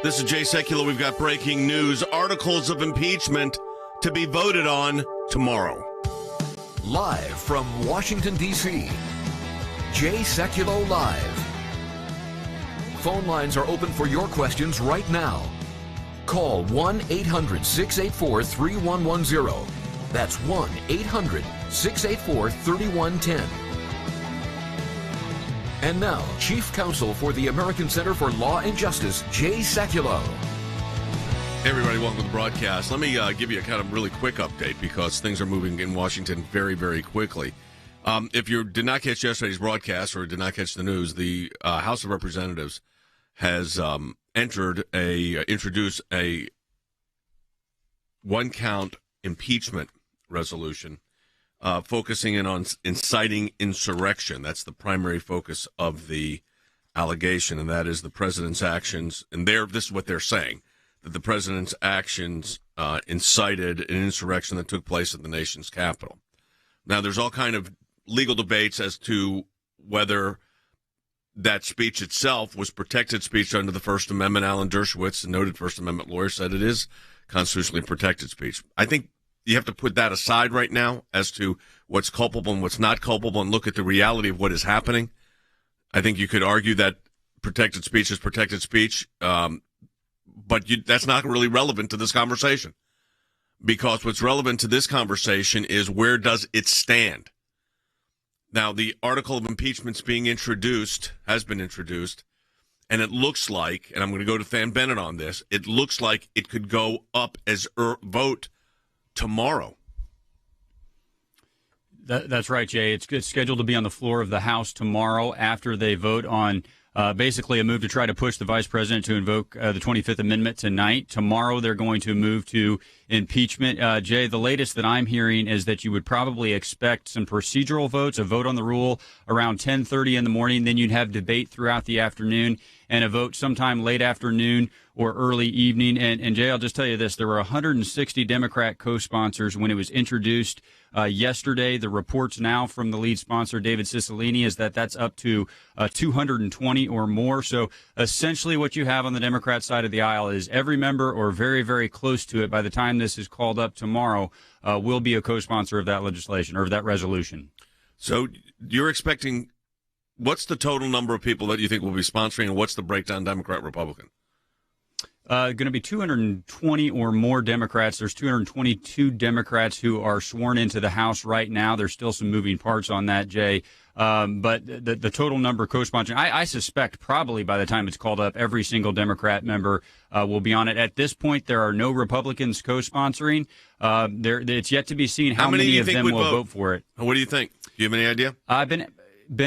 This is Jay Sekulow. We've got breaking news. Articles of impeachment to be voted on tomorrow. Live from Washington, D.C., Jay Sekulow Live. Phone lines are open for your questions right now. Call 1-800-684-3110. That's 1-800-684-3110. And now, Chief Counsel for the American Center for Law and Justice, Jay Sekulow. Hey everybody, welcome to the broadcast. Let me give you a kind of really quick update because things are moving in Washington very, very quickly. If you did not catch yesterday's broadcast or did not catch the news, the House of Representatives has introduced a one-count impeachment resolution focusing in on inciting insurrection. That's the primary focus of the allegation, and that is the president's actions. And this is what they're saying, that the president's actions incited an insurrection that took place at the nation's capital. Now, there's all kind of legal debates as to whether that speech itself was protected speech under the First Amendment. Alan Dershowitz, a noted First Amendment lawyer, said it is constitutionally protected speech. I think you have to put that aside right now as to what's culpable and what's not culpable and look at the reality of what is happening. I think you could argue that protected speech is protected speech, but that's not really relevant to this conversation, because what's relevant to this conversation is where does it stand? Now, the article of impeachment has been introduced, and it looks like, and I'm going to go to Than Bennett on this, it looks like it could go up as vote tomorrow. That's right, Jay. It's scheduled to be on the floor of the House tomorrow after they vote on basically a move to try to push the vice president to invoke the 25th Amendment tonight. Tomorrow they're going to move to impeachment. Jay, the latest that I'm hearing is that you would probably expect some procedural votes, a vote on the rule around 10:30 in the morning. Then you'd have debate throughout the afternoon and a vote sometime late afternoon or early evening. And Jay, I'll just tell you this. There were 160 Democrat co-sponsors when it was introduced yesterday. The reports now from the lead sponsor, David Cicilline, is that that's up to 220 or more. So essentially what you have on the Democrat side of the aisle is every member or very, very close to it by the time this is called up tomorrow will be a co-sponsor of that legislation or of that resolution. So you're expecting, what's the total number of people that you think will be sponsoring, and what's the breakdown Democrat-Republican? Going to be 220 or more Democrats. There's 222 Democrats who are sworn into the House right now. There's still some moving parts on that, Jay. But the total number co-sponsoring, I suspect probably by the time it's called up, every single Democrat member will be on it. At this point, there are no Republicans co-sponsoring. It's yet to be seen how many of them will vote for it. What do you think? Do you have any idea? I've been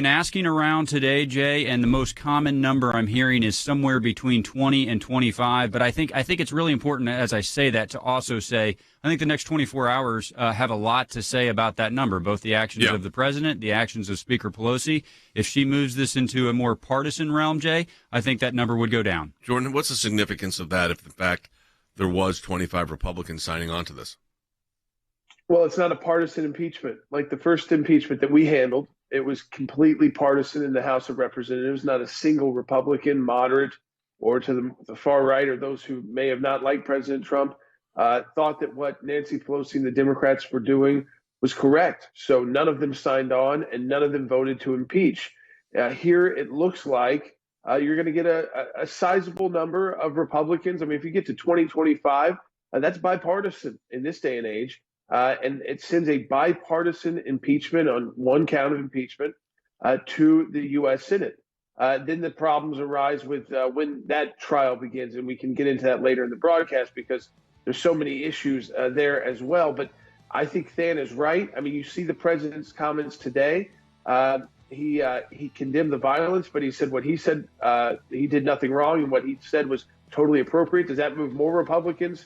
asking around today, Jay, and the most common number I'm hearing is somewhere between 20 and 25. But I think it's really important, as I say that, to also say I think the next 24 hours have a lot to say about that number, both the actions of the president, the actions of Speaker Pelosi. If she moves this into a more partisan realm, Jay, I think that number would go down. Jordan, what's the significance of that if, in fact, there was 25 Republicans signing on to this? Well, it's not a partisan impeachment. Like the first impeachment that we handled, it was completely partisan in the House of Representatives. Not a single Republican, moderate, or to the far right, or those who may have not liked President Trump, thought that what Nancy Pelosi and the Democrats were doing was correct. So none of them signed on, and none of them voted to impeach. Here, it looks like you're going to get a sizable number of Republicans. I mean, if you get to 2025, that's bipartisan in this day and age. And it sends a bipartisan impeachment on one count of impeachment to the U.S. Senate. Then the problems arise with when that trial begins, and we can get into that later in the broadcast because there's so many issues there as well. But I think Than is right. I mean, you see the president's comments today. He condemned the violence, but he said what he said, he did nothing wrong, and what he said was totally appropriate. Does that move more Republicans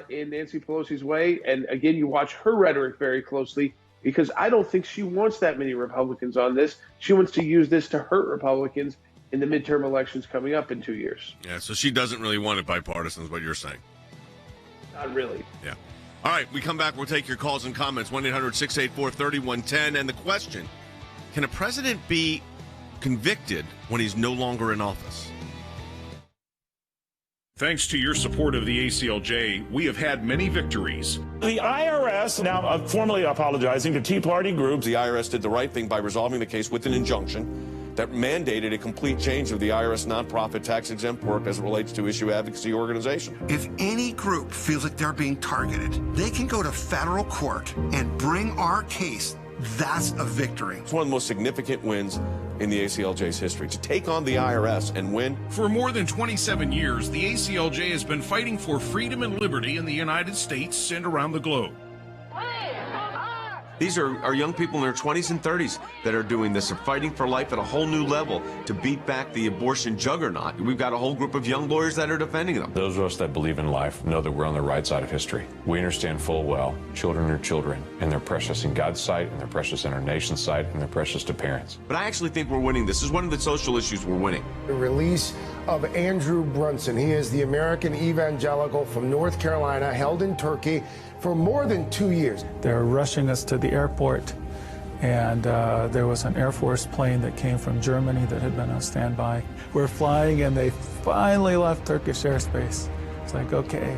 in Nancy Pelosi's way? And again, you watch her rhetoric very closely because I don't think she wants that many Republicans on this. She wants to use this to hurt Republicans in the midterm elections coming up in 2 years. Yeah, so she doesn't really want it bipartisan is what you're saying. Not really. Yeah. All right, we come back. We'll take your calls and comments. 1-800-684-3110. And the question, can a president be convicted when he's no longer in office? Thanks to your support of the ACLJ, we have had many victories. The IRS now formally apologizing to Tea Party groups. The IRS did the right thing by resolving the case with an injunction that mandated a complete change of the IRS nonprofit tax-exempt work as it relates to issue advocacy organization. If any group feels like they're being targeted, they can go to federal court and bring our case. That's a victory. It's one of the most significant wins in the ACLJ's history, to take on the IRS and win. For more than 27 years, the ACLJ has been fighting for freedom and liberty in the United States and around the globe. These are young people in their 20s and 30s that are doing this. They're fighting for life at a whole new level to beat back the abortion juggernaut. We've got a whole group of young lawyers that are defending them. Those of us that believe in life know that we're on the right side of history. We understand full well children are children, and they're precious in God's sight, and they're precious in our nation's sight, and they're precious to parents. But I actually think we're winning this. This is one of the social issues we're winning. The release of Andrew Brunson. He is the American evangelical from North Carolina, held in Turkey for more than 2 years. They're rushing us to the airport, and there was an Air Force plane that came from Germany that had been on standby. We're flying, and they finally left Turkish airspace. It's like, okay,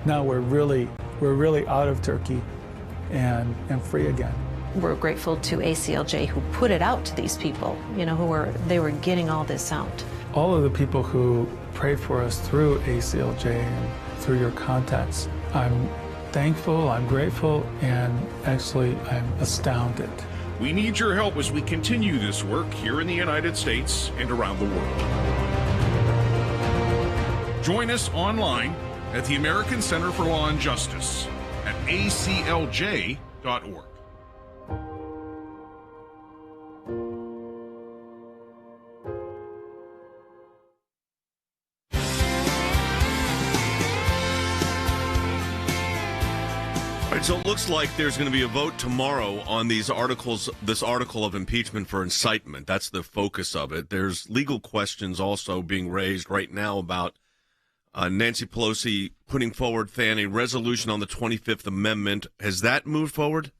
now we're really out of Turkey and free again. We're grateful to ACLJ who put it out to these people, they were getting all this out. All of the people who prayed for us through ACLJ and through your contacts, I'm thankful, I'm grateful, and actually I'm astounded. We need your help as we continue this work here in the United States and around the world. Join us online at the American Center for Law and Justice at aclj.org. So it looks like there's going to be a vote tomorrow on these articles, this article of impeachment for incitement. That's the focus of it. There's legal questions also being raised right now about Nancy Pelosi putting forward a resolution on the 25th Amendment. Has that moved forward?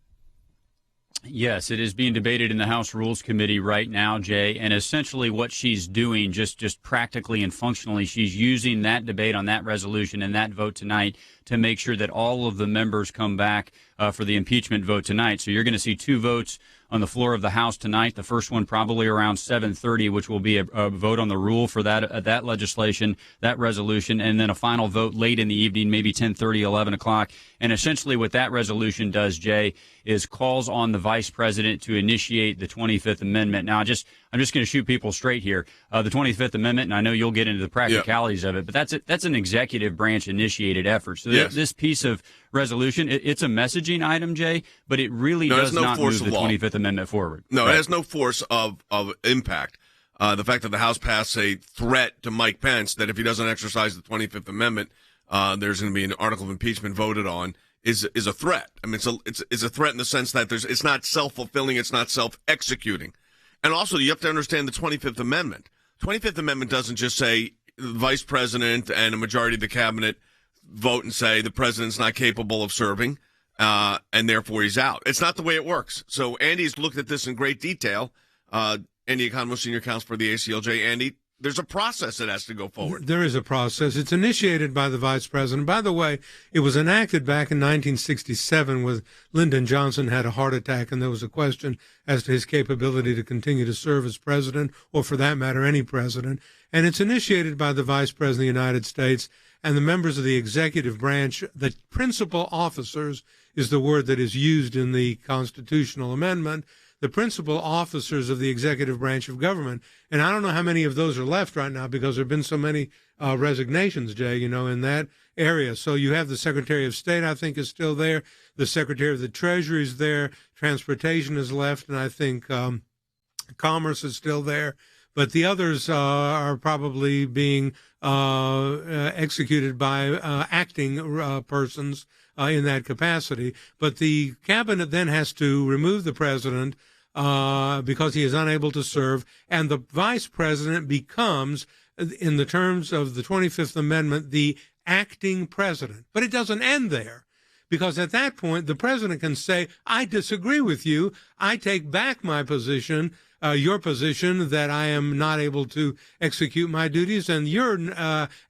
Yes, it is being debated in the House Rules Committee right now, Jay, and essentially what she's doing, just practically and functionally, she's using that debate on that resolution and that vote tonight to make sure that all of the members come back for the impeachment vote tonight. So you're going to see two votes on the floor of the House tonight. The first one probably around 7:30, which will be a vote on the rule for that legislation, that resolution, and then a final vote late in the evening, maybe 10:30, 11 o'clock. And essentially what that resolution does, Jay, is calls on the vice president to initiate the 25th Amendment. Now, I'm just going to shoot people straight here. The 25th Amendment, and I know you'll get into the practicalities of it, but that's an executive branch initiated effort. So this piece of resolution, it's a messaging item, Jay, but it really does not move the 25th Amendment forward. No, right. It has no force of impact. The fact that the House passed a threat to Mike Pence that if he doesn't exercise the 25th Amendment, there's going to be an article of impeachment voted on is a threat. I mean, it's a threat in the sense that it's not self-fulfilling, it's not self-executing. And also, you have to understand the 25th Amendment. 25th Amendment doesn't just say the vice president and a majority of the cabinet vote and say the president's not capable of serving, and therefore he's out. It's not the way it works. So Andy's looked at this in great detail. Andy Economist, Senior Counsel for the ACLJ. Andy, there's a process that has to go forward. There is a process. It's initiated by the vice president. By the way, it was enacted back in 1967 when Lyndon Johnson had a heart attack, and there was a question as to his capability to continue to serve as president, or for that matter, any president. And it's initiated by the vice president of the United States and the members of the executive branch. The principal officers is the word that is used in the constitutional amendment. The principal officers of the executive branch of government. And I don't know how many of those are left right now because there have been so many resignations, Jay, in that area. So you have the Secretary of State, I think, is still there. The Secretary of the Treasury is there. Transportation is left. And I think Commerce is still there. But the others are probably being executed by acting persons in that capacity. But the cabinet then has to remove the president because he is unable to serve, and the vice president becomes, in the terms of the 25th Amendment, the acting president. But it doesn't end there, because at that point, the president can say, I disagree with you. I take back my position. your position that I am not able to execute my duties, and your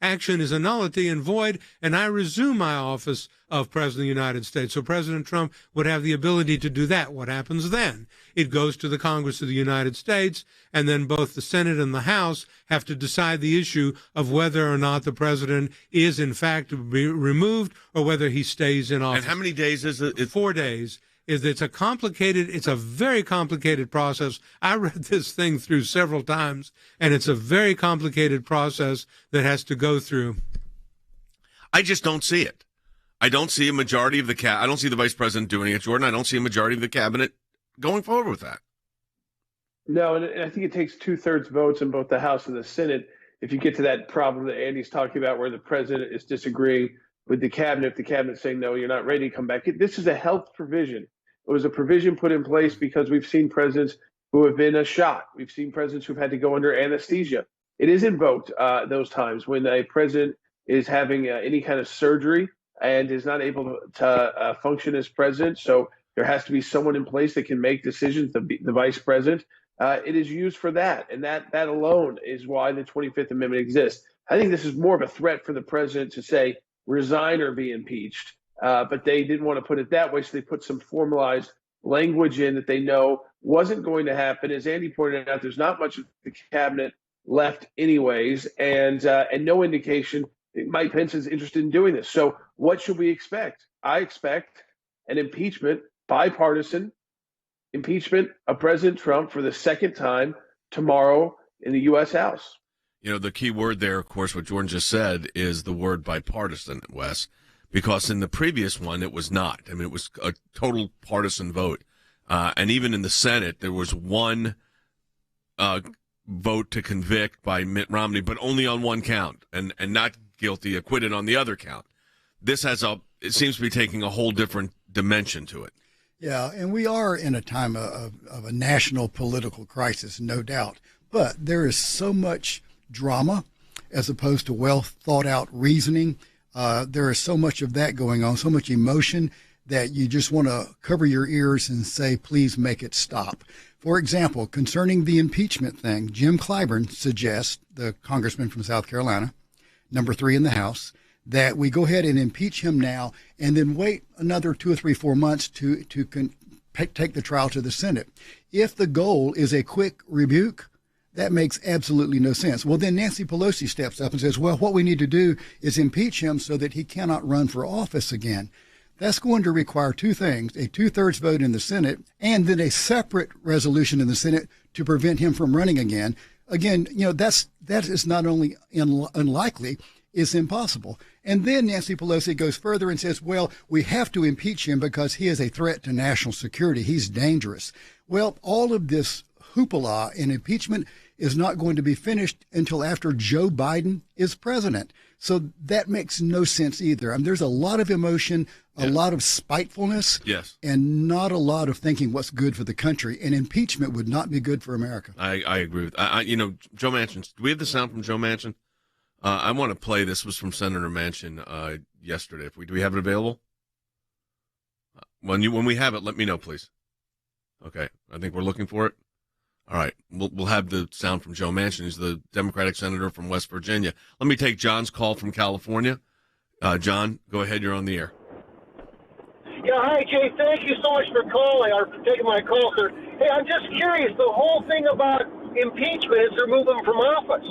action is a nullity and void, and I resume my office of President of the United States. So President Trump would have the ability to do that. What happens then? It goes to the Congress of the United States, and then both the Senate and the House have to decide the issue of whether or not the president is in fact to be removed or whether he stays in office. And how many days is it? 4 days. It's a very complicated process. I read this thing through several times, and it's a very complicated process that has to go through. I just don't see it. I don't see a majority of the I don't see the vice president doing it, Jordan. I don't see a majority of the cabinet going forward with that. No, and I think it takes 2/3 votes in both the House and the Senate. If you get to that problem that Andy's talking about where the president is disagreeing with the cabinet, if the cabinet's saying, no, you're not ready to come back. This is a health provision. It was a provision put in place because we've seen presidents who have been shot. We've seen presidents who've had to go under anesthesia. It is invoked those times when a president is having any kind of surgery and is not able to function as president. So there has to be someone in place that can make decisions, the vice president. It is used for that. And that alone is why the 25th Amendment exists. I think this is more of a threat for the president to say, resign or be impeached. But they didn't want to put it that way, so they put some formalized language in that they know wasn't going to happen. As Andy pointed out, there's not much of the cabinet left anyways, and no indication that Mike Pence is interested in doing this. So what should we expect? I expect an impeachment, bipartisan impeachment of President Trump for the second time tomorrow in the U.S. House. You know, the key word there, of course, what Jordan just said is the word bipartisan, Wes, because in the previous one, it was not. I mean, it was a total partisan vote. And even in the Senate, there was one vote to convict by Mitt Romney, but only on one count, and not guilty, acquitted on the other count. This it seems to be taking a whole different dimension to it. Yeah, and we are in a time of a national political crisis, no doubt. But there is so much drama as opposed to well thought out reasoning. There is so much of that going on, so much emotion that you just want to cover your ears and say, please make it stop. For example, concerning the impeachment thing, Jim Clyburn suggests, the congressman from South Carolina, number 3 in the House, that we go ahead and impeach him now and then wait another 2 or 3, 4 months to take the trial to the Senate. If the goal is a quick rebuke, that makes absolutely no sense. Well, then Nancy Pelosi steps up and says, well, what we need to do is impeach him so that he cannot run for office again. That's going to require 2 things, a 2/3 vote in the Senate and then a separate resolution in the Senate to prevent him from running again. Again, that is not only unlikely, it's impossible. And then Nancy Pelosi goes further and says, well, we have to impeach him because he is a threat to national security. He's dangerous. Well, all of this hoopla in impeachment is not going to be finished until after Joe Biden is president. So that makes no sense either. I mean, there's a lot of emotion, a lot of spitefulness, and not a lot of thinking what's good for the country. And impeachment would not be good for America. I agree with Joe Manchin. Do we have the sound from Joe Manchin? I want to play. This was from Senator Manchin yesterday. Do we have it available? When we have it, let me know, please. Okay, I think we're looking for it. All right, we'll have the sound from Joe Manchin. He's the Democratic senator from West Virginia. Let me take John's call from California. John, go ahead. You're on the air. Yeah, hi, Jay. Thank you so much for calling or for taking my call, sir. Hey, I'm just curious. The whole thing about impeachment is they're moving him from office.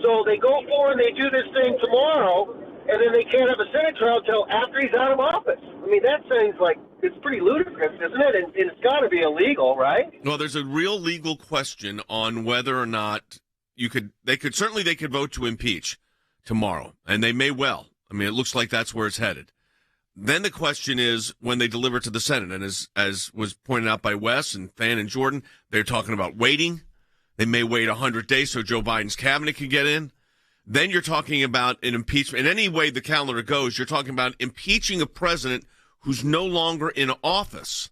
So they go forward and they do this thing tomorrow, and then they can't have a Senate trial until after he's out of office. I mean, that seems like it's pretty ludicrous, isn't it? And it's got to be illegal, right? Well, there's a real legal question on whether or not they could vote to impeach tomorrow, and they may well. I mean, it looks like that's where it's headed. Then the question is when they deliver it to the Senate, and as was pointed out by Wes and Fan and Jordan, they're talking about waiting. They may wait 100 days so Joe Biden's cabinet can get in. Then you're talking about an impeachment. In any way the calendar goes, you're talking about impeaching a president who's no longer in office.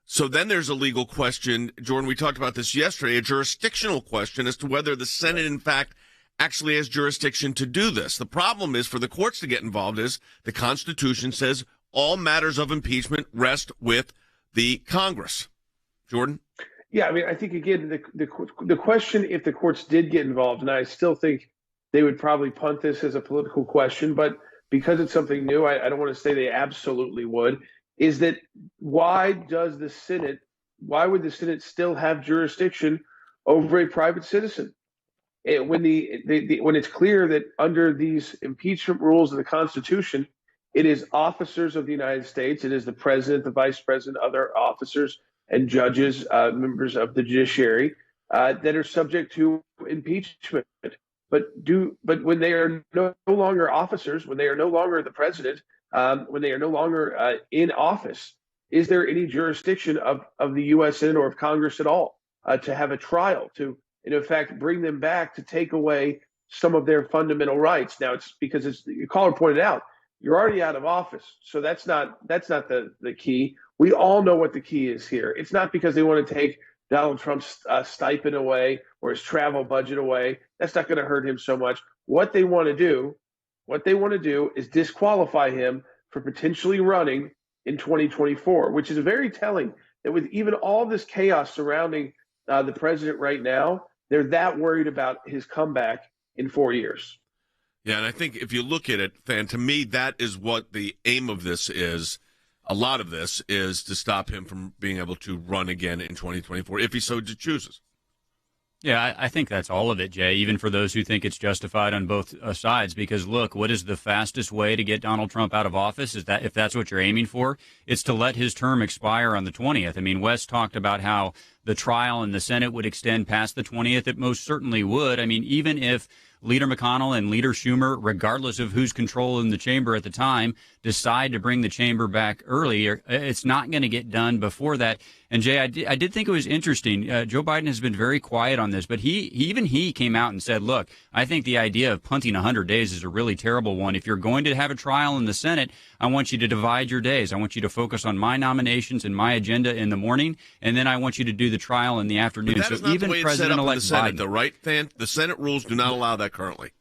So then there's a legal question. Jordan, we talked about this yesterday, a jurisdictional question as to whether the Senate, in fact, actually has jurisdiction to do this. The problem is for the courts to get involved is the Constitution says all matters of impeachment rest with the Congress. Jordan? Yeah, I mean, I think, again, the question, if the courts did get involved, and I still think they would probably punt this as a political question, but because it's something new, I don't want to say they absolutely would, is that why would the Senate still have jurisdiction over a private citizen? When it's clear that under these impeachment rules of the Constitution, it is officers of the United States, it is the president, the vice president, other officers and judges, members of the judiciary, that are subject to impeachment. But when they are no longer officers, when they are no longer the president, when they are no longer in office, is there any jurisdiction of the U.S. Senate or of Congress at all to have a trial, to, in fact, bring them back, to take away some of their fundamental rights? Now, it's because, as your caller pointed out, you're already out of office, so that's not the key. We all know what the key is here. It's not because they want to take Donald Trump's stipend away or his travel budget away. That's not going to hurt him so much. What they want to do is disqualify him for potentially running in 2024, which is very telling that with even all this chaos surrounding the president right now, they're that worried about his comeback in 4 years. Yeah, and I think if you look at it, Than, to me, that is what the aim of this is. A lot of this is to stop him from being able to run again in 2024, if he so chooses. Yeah, I think that's all of it, Jay, even for those who think it's justified on both sides. Because, look, what is the fastest way to get Donald Trump out of office? Is that, if that's what you're aiming for, it's to let his term expire on the 20th. I mean, Wes talked about how the trial in the Senate would extend past the 20th. It most certainly would. I mean, even if Leader McConnell and Leader Schumer, regardless of who's controlling the chamber at the time, decide to bring the chamber back earlier, it's not going to get done before that. And Jay, I did think it was interesting. Joe Biden has been very quiet on this, but he came out and said, look, I think the idea of punting 100 days is a really terrible one. If you're going to have a trial in the Senate, I want you to divide your days. I want you to focus on my nominations and my agenda in the morning, and then I want you to do the trial in the afternoon. But that is not the way it's set up in the Senate, though, right, Than? The Senate rules do not allow that currently.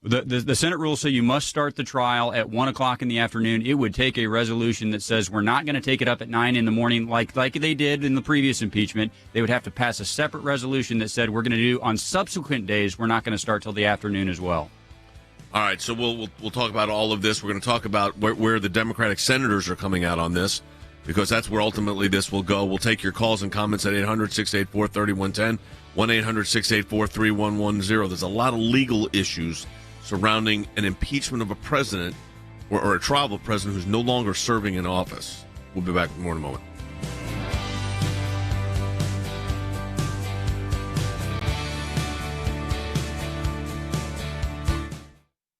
The Senate rules say you must start the trial at 1 o'clock in the afternoon. It would take a resolution that says we're not going to take it up at 9 in the morning like they did in the previous impeachment. They would have to pass a separate resolution that said we're going to do on subsequent days. We're not going to start till the afternoon as well. All right, so we'll talk about all of this. We're going to talk about where the Democratic senators are coming out on this, because that's where ultimately this will go. We'll take your calls and comments at 800-684-3110, 1-800-684-3110. There's a lot of legal issues surrounding an impeachment of a president or a trial of a president who's no longer serving in office. We'll be back with more in a moment.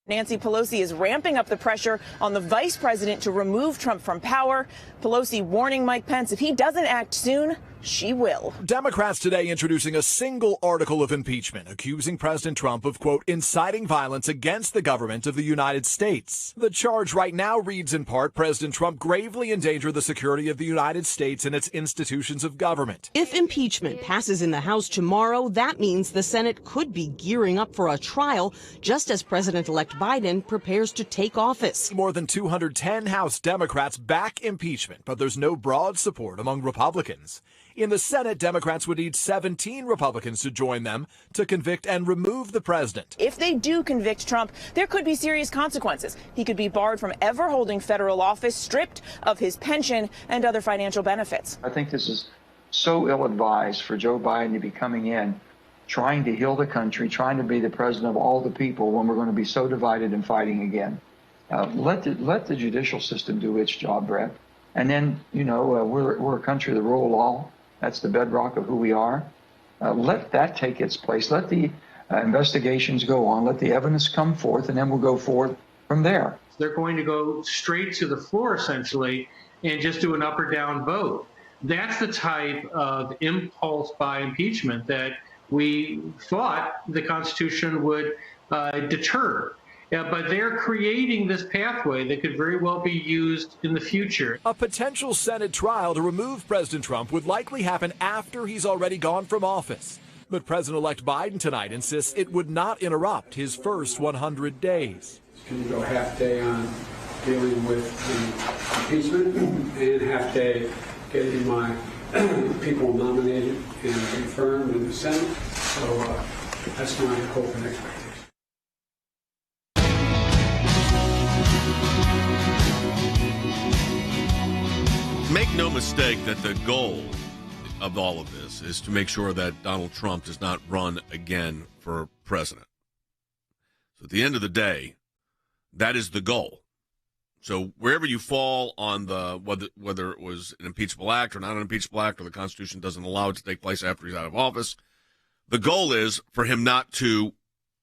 Nancy Pelosi is ramping up the pressure on the vice president to remove Trump from power. Pelosi warning Mike Pence if he doesn't act soon, she will. Democrats today introducing a single article of impeachment accusing President Trump of, quote, inciting violence against the government of the United States. The charge right now reads in part, President Trump gravely endangered the security of the United States and its institutions of government. If impeachment passes in the House tomorrow, that means the Senate could be gearing up for a trial just as President-elect Biden prepares to take office. More than 210 House Democrats back impeachment, but there's no broad support among Republicans. In the Senate, Democrats would need 17 Republicans to join them to convict and remove the president. If they do convict Trump, there could be serious consequences. He could be barred from ever holding federal office, stripped of his pension and other financial benefits. I think this is so ill-advised for Joe Biden to be coming in, trying to heal the country, trying to be the president of all the people when we're going to be so divided and fighting again. Let the judicial system do its job, Brett. And then, we're a country of the rule of law. That's the bedrock of who we are. Let that take its place. Let the investigations go on. Let the evidence come forth, and then we'll go forward from there. They're going to go straight to the floor, essentially, and just do an up or down vote. That's the type of impulse by impeachment that we thought the Constitution would deter. Yeah, but they're creating this pathway that could very well be used in the future. A potential Senate trial to remove President Trump would likely happen after he's already gone from office. But President-elect Biden tonight insists it would not interrupt his first 100 days. Can you go half day on dealing with the impeachment and half day getting my people nominated and confirmed in the Senate. So that's my hope and expectation. Make no mistake that the goal of all of this is to make sure that Donald Trump does not run again for president. So at the end of the day, that is the goal. So wherever you fall on the whether it was an impeachable act or not an impeachable act, or the Constitution doesn't allow it to take place after he's out of office, the goal is for him not to.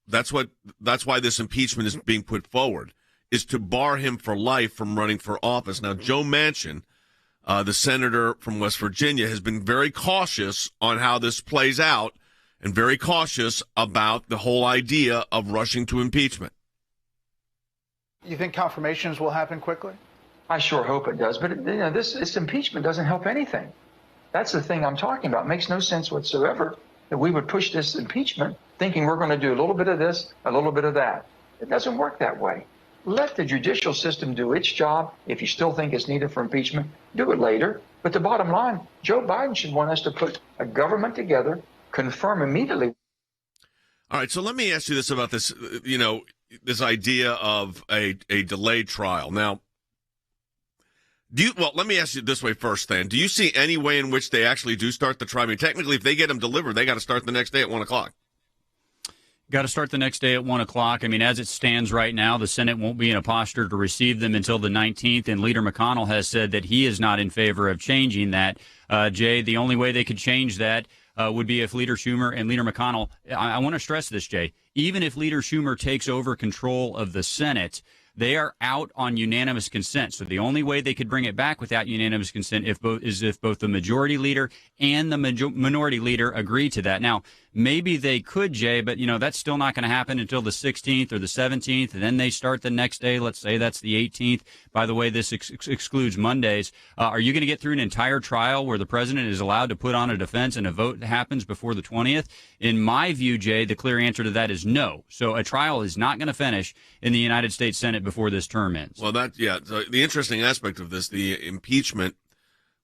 That's why this impeachment is being put forward, is to bar him for life from running for office. Now, Joe Manchin, the senator from West Virginia, has been very cautious on how this plays out and very cautious about the whole idea of rushing to impeachment. You think confirmations will happen quickly? I sure hope it does. But this impeachment doesn't help anything. That's the thing I'm talking about. It makes no sense whatsoever that we would push this impeachment thinking we're going to do a little bit of this, a little bit of that. It doesn't work that way. Let the judicial system do its job. If you still think it's needed for impeachment, do it later. But the bottom line, Joe Biden should want us to put a government together, confirm immediately. All right, so let me ask you this about this, this idea of a delayed trial. Now, let me ask you this way first, then. Do you see any way in which they actually do start the trial? I mean, technically, if they get them delivered, they got to start the next day at 1 o'clock. Got to start the next day at 1 o'clock. I mean, as it stands right now, the Senate won't be in a posture to receive them until the 19th, and Leader McConnell has said that he is not in favor of changing that. Jay, the only way they could change that would be if Leader Schumer and Leader McConnell, I want to stress this, Jay, even if Leader Schumer takes over control of the Senate, they are out on unanimous consent. So the only way they could bring it back without unanimous consent is if both the majority leader and the minority leader agree to that. Now, maybe they could, Jay, but, that's still not going to happen until the 16th or the 17th, and then they start the next day. Let's say that's the 18th. By the way, this excludes Mondays. Are you going to get through an entire trial where the president is allowed to put on a defense and a vote happens before the 20th? In my view, Jay, the clear answer to that is no. So a trial is not going to finish in the United States Senate before this term ends. Well, so the interesting aspect of this, the impeachment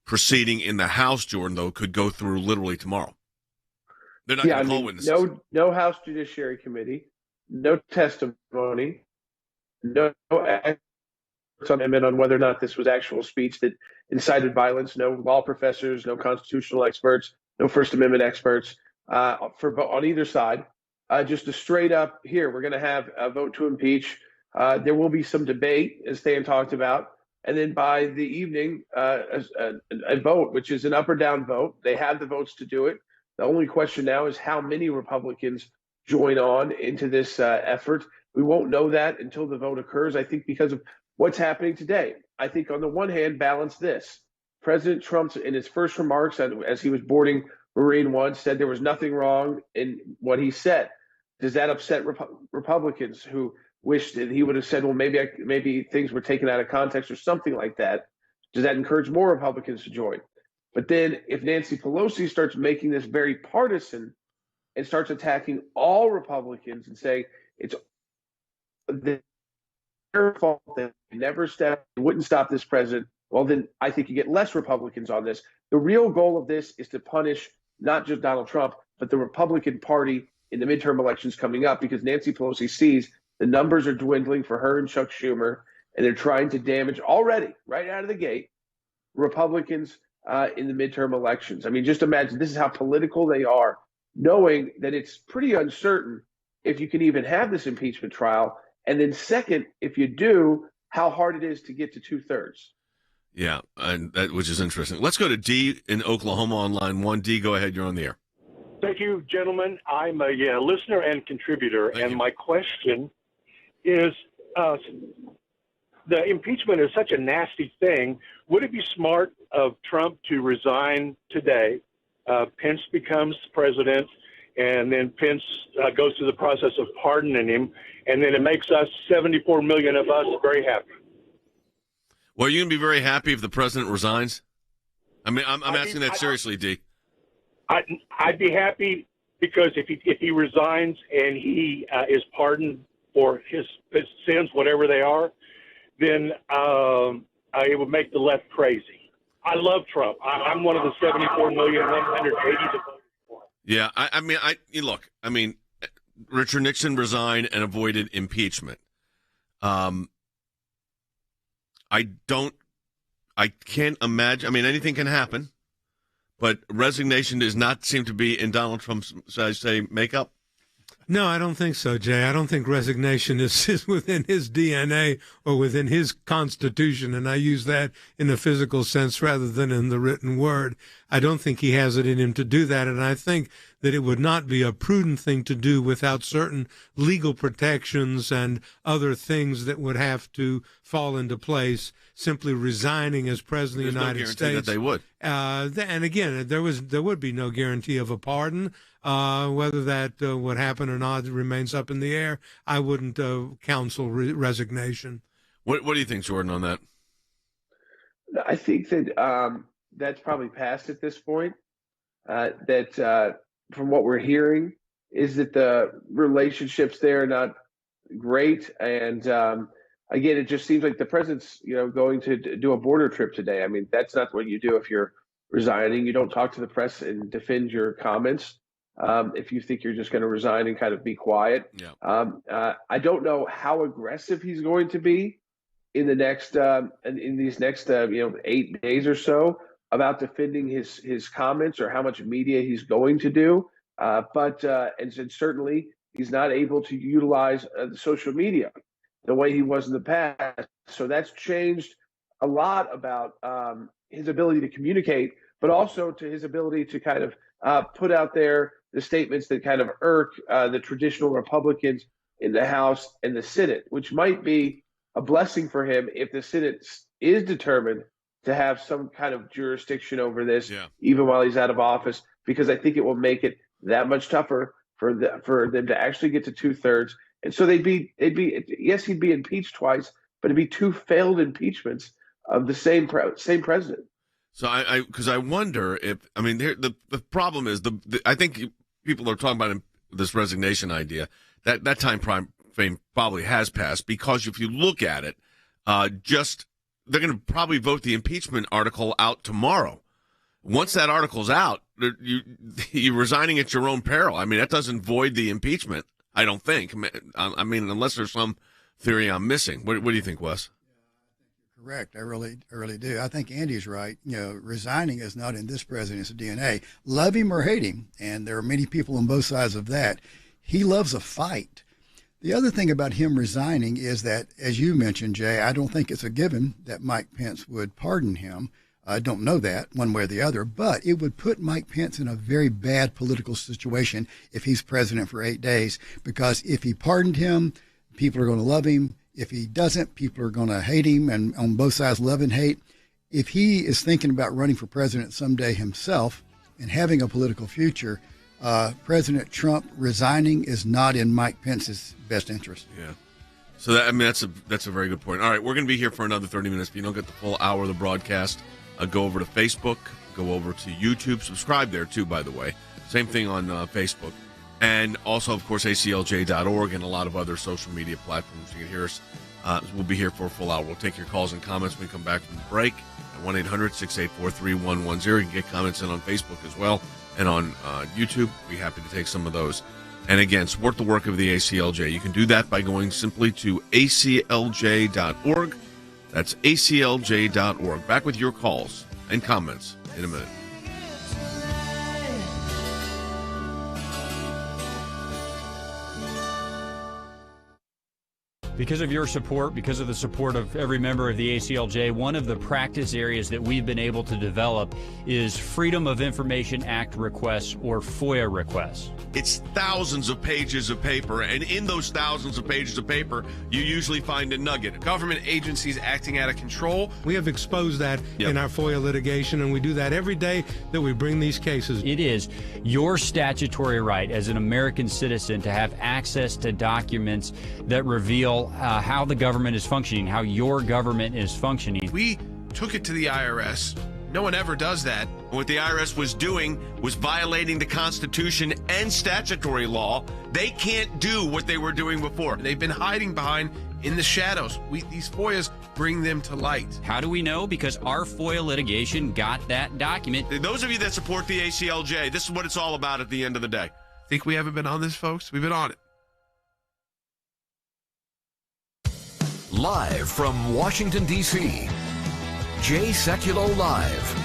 proceeding in the House, Jordan, though, could go through literally tomorrow. They're not going to call witnesses. No House Judiciary Committee, no testimony, no amendment on whether or not this was actual speech that incited violence, no law professors, no constitutional experts, no First Amendment experts on either side. Just a straight up, here, we're going to have a vote to impeach. There will be some debate, as Stan talked about. And then by the evening, a vote, which is an up or down vote. They have the votes to do it. The only question now is how many Republicans join on into this effort. We won't know that until the vote occurs, I think, because of what's happening today. I think on the one hand, balance this. President Trump, in his first remarks as he was boarding Marine One, said there was nothing wrong in what he said. Does that upset Republicans who wish that he would have said, well, maybe things were taken out of context or something like that? Does that encourage more Republicans to join? But then if Nancy Pelosi starts making this very partisan and starts attacking all Republicans and saying it's their fault that they never wouldn't stop this president, well, then I think you get less Republicans on this. The real goal of this is to punish not just Donald Trump, but the Republican Party in the midterm elections coming up, because Nancy Pelosi sees the numbers are dwindling for her and Chuck Schumer, and they're trying to damage already, right out of the gate, Republicans in the midterm elections. I mean, just imagine, this is how political they are, knowing that it's pretty uncertain if you can even have this impeachment trial. And then second, if you do, how hard it is to get to 2/3. Yeah, and which is interesting. Let's go to D in Oklahoma on line 1. D, go ahead. You're on the air. Thank you, gentlemen. I'm a listener and contributor, my question is, the impeachment is such a nasty thing. Would it be smart of Trump to resign today? Pence becomes president, and then Pence goes through the process of pardoning him, and then it makes us, 74 million of us, very happy. Well, are you going to be very happy if the president resigns? I mean, I'm asking that seriously, D. I'd be happy because if he resigns and he is pardoned for his sins, whatever they are, then it would make the left crazy. I love Trump. I'm one of the 74,180,000 voted. Yeah, I mean, Richard Nixon resigned and avoided impeachment. I can't imagine. I mean, anything can happen, but resignation does not seem to be in Donald Trump's, makeup. No, I don't think so, Jay. I don't think resignation is within his DNA or within his constitution, and I use that in a physical sense rather than in the written word. I don't think he has it in him to do that, and I think that it would not be a prudent thing to do without certain legal protections and other things that would have to fall into place. Simply resigning as president of the United States. That they would. And again, there would be no guarantee of a pardon. Whether that would happen or not remains up in the air. I wouldn't counsel resignation. What do you think, Jordan, on that? I think that that's probably past at this point. That from what we're hearing is that the relationships there are not great, and again, it just seems like the president's going to do a border trip today. I mean, that's not what you do if you're resigning. You don't talk to the press and defend your comments. If you think you're just going to resign and kind of be quiet. Yeah. I don't know how aggressive he's going to be in the next in these next 8 days or so about defending his comments or how much media he's going to do. But certainly he's not able to utilize the social media the way he was in the past. So that's changed a lot about his ability to communicate, but also to his ability to kind of put out there the statements that kind of irk the traditional Republicans in the House and the Senate, which might be a blessing for him if the Senate is determined to have some kind of jurisdiction over this, even while he's out of office, because I think it will make it that much tougher for them to actually get to 2/3. And so he'd be impeached twice, but it'd be 2 failed impeachments of the same president. So I wonder if, I mean, the problem is I think people are talking about this resignation idea. That time frame probably has passed, because if you look at it, they're going to probably vote the impeachment article out tomorrow. Once that article's out, you're resigning at your own peril. I mean, that doesn't void the impeachment, I don't think. I mean, unless there's some theory I'm missing. What do you think, Wes? Correct. I really do. I think Andy's right. Resigning is not in this president's DNA. Love him or hate him, and there are many people on both sides of that. He loves a fight. The other thing about him resigning is that, as you mentioned, Jay, I don't think it's a given that Mike Pence would pardon him. I don't know that one way or the other, but it would put Mike Pence in a very bad political situation if he's president for 8 days, because if he pardoned him, people are going to love him. If he doesn't, people are going to hate him, and on both sides, love and hate. If he is thinking about running for president someday himself and having a political future, President Trump resigning is not in Mike Pence's best interest. Yeah. So that's a very good point. All right, we're going to be here for another 30 minutes. If you don't get the full hour of the broadcast, go over to Facebook, go over to YouTube, subscribe there too, by the way. Same thing on Facebook. And also, of course, ACLJ.org and a lot of other social media platforms. You can hear us. We'll be here for a full hour. We'll take your calls and comments when we come back from the break at 1-800-684-3110. You can get comments in on Facebook as well and on YouTube. We'll be happy to take some of those. And again, support the work of the ACLJ. You can do that by going simply to ACLJ.org. That's ACLJ.org. Back with your calls and comments in a minute. Because of your support, because of the support of every member of the ACLJ, one of the practice areas that we've been able to develop is Freedom of Information Act requests, or FOIA requests. It's thousands of pages of paper, and in those thousands of pages of paper, you usually find a nugget. Government agencies acting out of control. We have exposed that in our FOIA litigation, and we do that every day that we bring these cases. It is your statutory right as an American citizen to have access to documents that reveal how the government is functioning, how your government is functioning. We took it to the IRS. No one ever does that. What the IRS was doing was violating the Constitution and statutory law. They can't do what they were doing before. They've been hiding behind in the shadows. These FOIAs bring them to light. How do we know? Because our FOIA litigation got that document. Those of you that support the ACLJ, this is what it's all about at the end of the day. Think we haven't been on this, folks? We've been on it. Live from Washington, D.C., Jay Sekulow Live.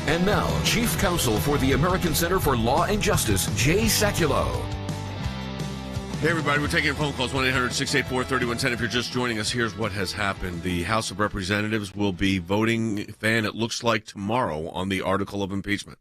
And now, Chief Counsel for the American Center for Law and Justice, Jay Sekulow. Hey, everybody, we're taking phone calls, 1-800-684-3110. If you're just joining us, here's what has happened. The House of Representatives will be voting, Fan, it looks like tomorrow, on the article of impeachment.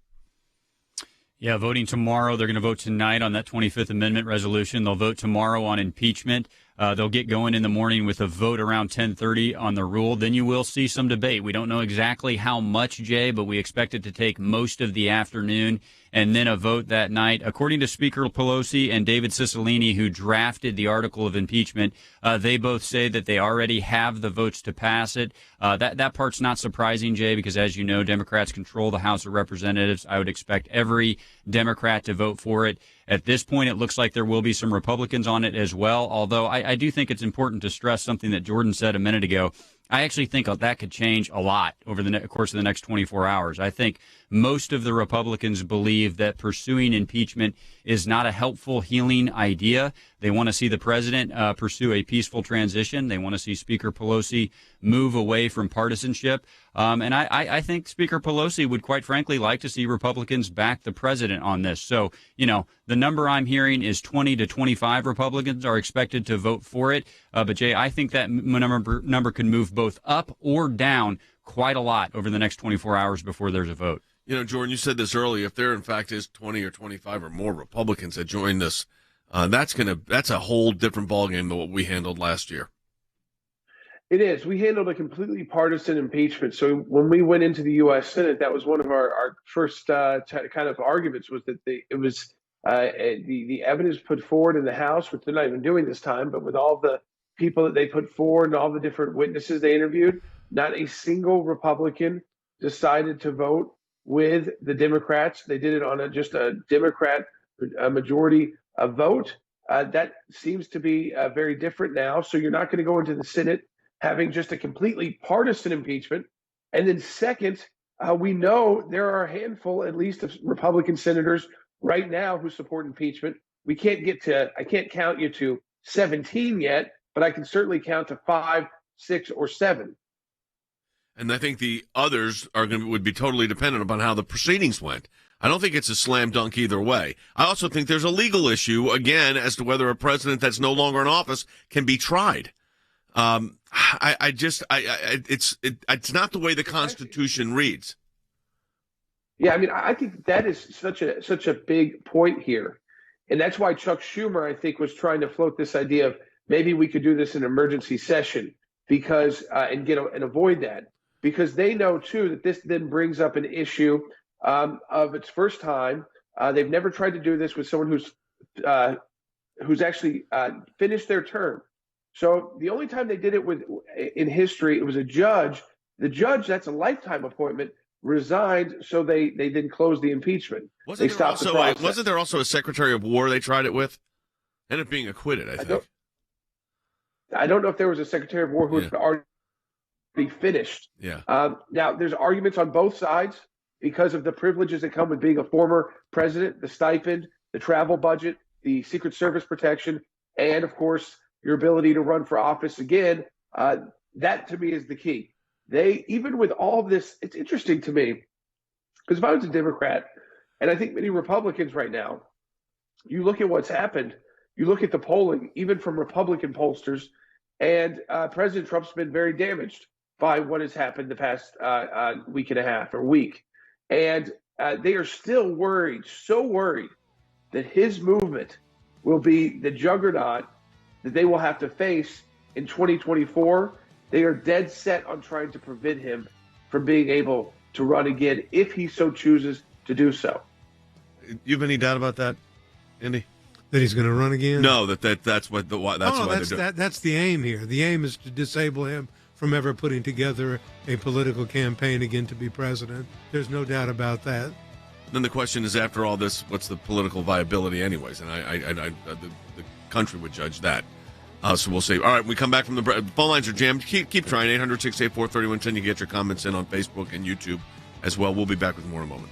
Yeah, voting tomorrow. They're going to vote tonight on that 25th Amendment resolution. They'll vote tomorrow on impeachment. They'll get going in the morning with a vote around 10:30 on the rule. Then you will see some debate. We don't know exactly how much, Jay, but we expect it to take most of the afternoon and then a vote that night. According to Speaker Pelosi and David Cicilline, who drafted the article of impeachment, they both say that they already have the votes to pass it. That part's not surprising, Jay, because as you know, Democrats control the House of Representatives. I would expect every Democrat to vote for it. At this point, it looks like there will be some Republicans on it as well, although I do think it's important to stress something that Jordan said a minute ago. I actually think that could change a lot over the course of the next 24 hours. I think most of the Republicans believe that pursuing impeachment is not a helpful, healing idea. They want to see the president pursue a peaceful transition. They want to see Speaker Pelosi move away from partisanship. And I think Speaker Pelosi would, quite frankly, like to see Republicans back the president on this. So, the number I'm hearing is 20 to 25 Republicans are expected to vote for it. But, Jay, I think that number could move both up or down quite a lot over the next 24 hours before there's a vote. Jordan, you said this earlier. If there, in fact, is 20 or 25 or more Republicans that join this, that's a whole different ballgame than what we handled last year. It is. We handled a completely partisan impeachment. So when we went into the U.S. Senate, that was one of our first kind of arguments, was that it was the evidence put forward in the House, which they're not even doing this time, but with all the people that they put forward and all the different witnesses they interviewed, not a single Republican decided to vote with the Democrats. They did it on just a Democrat majority vote. That seems to be very different now. So you're not going to go into the Senate having just a completely partisan impeachment. And then second, we know there are a handful, at least, of Republican senators right now who support impeachment. I can't count you to 17 yet, but I can certainly count to 5, 6, or 7. And I think the others would be totally dependent upon how the proceedings went. I don't think it's a slam dunk either way. I also think there's a legal issue, again, as to whether a president that's no longer in office can be tried. It's not the way the Constitution reads. Yeah, I think that is such a big point here. And that's why Chuck Schumer, I think, was trying to float this idea of maybe we could do this in emergency session and avoid that. Because they know, too, that this then brings up an issue of its first time. They've never tried to do this with someone who's actually finished their term. So the only time they did it in history, it was a judge. The judge, that's a lifetime appointment, resigned, so they then closed the impeachment. Wasn't there also a Secretary of War they tried it with? Ended up being acquitted, I think. I don't know if there was a Secretary of War who had already finished. Yeah. Now, there's arguments on both sides because of the privileges that come with being a former president, the stipend, the travel budget, the Secret Service protection, and, of course, your ability to run for office again. That, to me, is the key. Even with all of this, it's interesting to me, because if I was a Democrat, and I think many Republicans right now, you look at what's happened, you look at the polling, even from Republican pollsters, and President Trump's been very damaged by what has happened the past week and a half or week. And they are still worried, so worried, that his movement will be the juggernaut that they will have to face in 2024. They are dead set on trying to prevent him from being able to run again if he so chooses to do so. You have any doubt about that, Andy? That he's going to run again? No, that's why they're doing it. That's the aim here. The aim is to disable him from ever putting together a political campaign again to be president. There's no doubt about that. Then the question is, after all this, what's the political viability anyways? And the country would judge that. So we'll see. All right, we come back from the phone lines are jammed. Keep trying. 800-684-3110. You can get your comments in on Facebook and YouTube as well. We'll be back with more in a moment.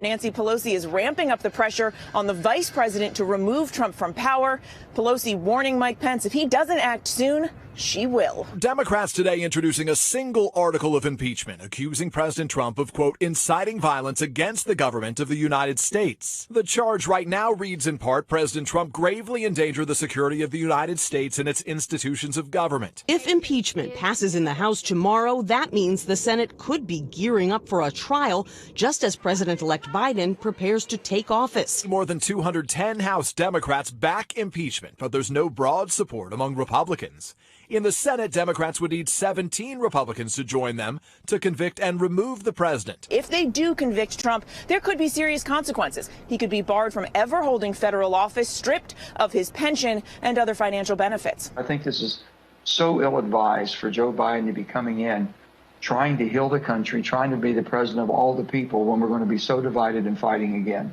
Nancy Pelosi is ramping up the pressure on the vice president to remove Trump from power. Pelosi warning Mike Pence, if he doesn't act soon, she will. Democrats today introducing a single article of impeachment accusing President Trump of, quote, inciting violence against the government of the United States. The charge right now reads in part, President Trump gravely endangered the security of the United States and its institutions of government. If impeachment passes in the House tomorrow, that means the Senate could be gearing up for a trial just as President-elect Biden prepares to take office. More than 210 House Democrats back impeachment, but there's no broad support among Republicans. In the Senate, Democrats would need 17 Republicans to join them to convict and remove the president. If they do convict Trump, there could be serious consequences. He could be barred from ever holding federal office, stripped of his pension and other financial benefits. I think this is so ill-advised for Joe Biden to be coming in, trying to heal the country, trying to be the president of all the people when we're going to be so divided and fighting again.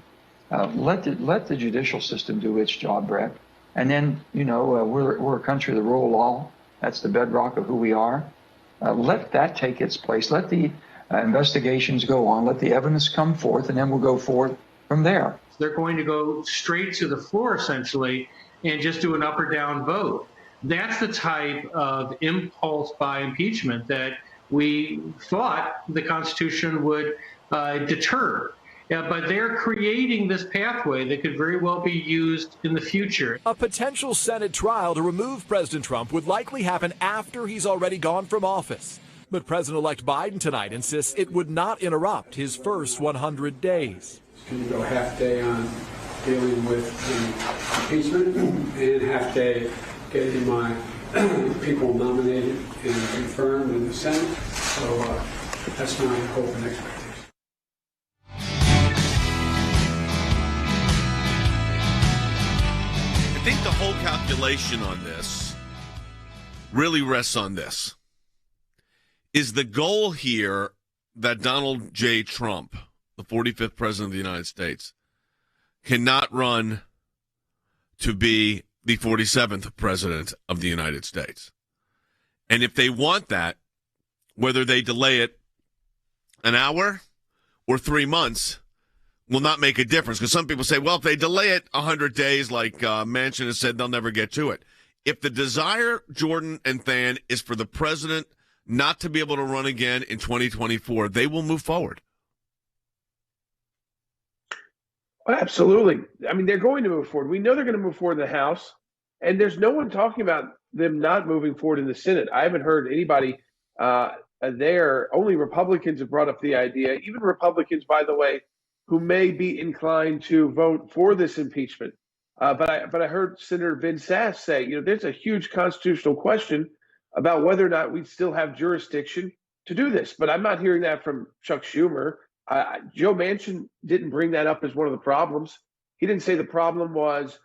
Let the judicial system do its job, Brett. And then, we're a country of the rule of law. That's the bedrock of who we are. Let that take its place. Let the investigations go on. Let the evidence come forth, and then we'll go forth from there. They're going to go straight to the floor, essentially, and just do an up or down vote. That's the type of impulse by impeachment that we thought the Constitution would deter. Yeah, but they're creating this pathway that could very well be used in the future. A potential Senate trial to remove President Trump would likely happen after he's already gone from office. But President-elect Biden tonight insists it would not interrupt his first 100 days. Can you go half day on dealing with the impeachment and half day getting my people nominated and confirmed in the Senate? So that's my hope and expectation. I think the whole calculation on this really rests on this. Is the goal here that Donald J. Trump, the 45th president of the United States, cannot run to be the 47th president of the United States? And if they want that, whether they delay it an hour or 3 months will not make a difference, because some people say, well, if they delay it 100 days, like Manchin has said, they'll never get to it. If the desire, Jordan and Than, is for the president not to be able to run again in 2024, they will move forward. Absolutely. I mean, they're going to move forward. We know they're going to move forward in the House, and there's no one talking about them not moving forward in the Senate. I haven't heard anybody there. Only Republicans have brought up the idea, even Republicans, by the way, who may be inclined to vote for this impeachment. But I heard Senator Ben Sasse say, there's a huge constitutional question about whether or not we still have jurisdiction to do this. But I'm not hearing that from Chuck Schumer. Joe Manchin didn't bring that up as one of the problems. He didn't say the problem was